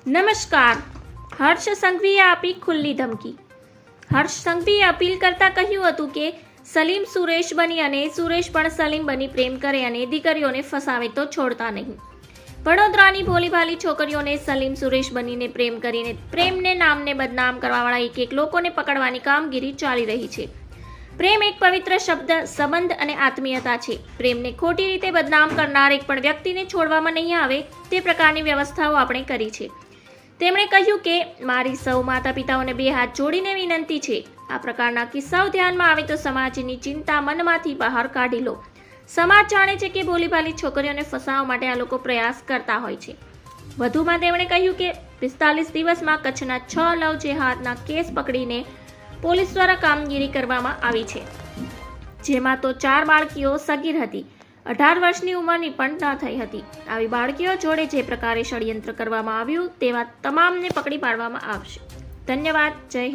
નમસ્કાર. હર્ષ સંઘવીએ આપી ખુલ્લી ધમકી. હર્ષ સંઘવીએ અપીલ કરતા કહ્યું હતું કે સલીમ સુરેશ બની અને સુરેશ પણ સલીમ બની પ્રેમ કરે અને દીકરીઓને ફસાવે તો છોડતા નહીં. વડોદરાની ભોલીભાલી છોકરીઓને સલીમ સુરેશ બનીને પ્રેમ કરીને પ્રેમને નામને બદનામ કરવાવાળા એક લોકોને પકડવાની કામગીરી ચાલી રહી છે. પ્રેમ એક પવિત્ર સંબંધ અને આત્મીયતા છે. પ્રેમને ખોટી રીતે બદનામ કરનાર એક પણ વ્યક્તિને છોડવામાં નહીં આવે તે પ્રકારની વ્યવસ્થાઓ આપણે કરી છે. તેમણે કહ્યું કે મારી સૌ માતા પિતાઓને બે હાથ જોડીને વિનંતી છે, આ પ્રકારના કિસ્સાઓ ધ્યાનમાં આવે તો સમાજની ચિંતા મનમાંથી બહાર કાઢી લો. સમાજ જાણે છે કે ભોલીભાલી છોકરીઓને ફસાવવા માટે આ લોકો પ્રયાસ કરતા હોય છે. વધુમાં તેમણે કહ્યું કે 45 દિવસમાં કચ્છના 6 લવ જેહાદના કેસ પકડીને પોલીસ દ્વારા કામગીરી કરવામાં આવી છે, જેમાં તો 4 બાળકીઓ સગીર હતી, 18 વર્ષની ઉંમરની પણ ન થઈ હતી. આવી બાળકીઓ જોડે જે પ્રકારે ષડયંત્ર કરવામાં આવ્યું તેવા તમામને પકડી પાડવામાં આવશે. ધન્યવાદ. જય હિન્દ.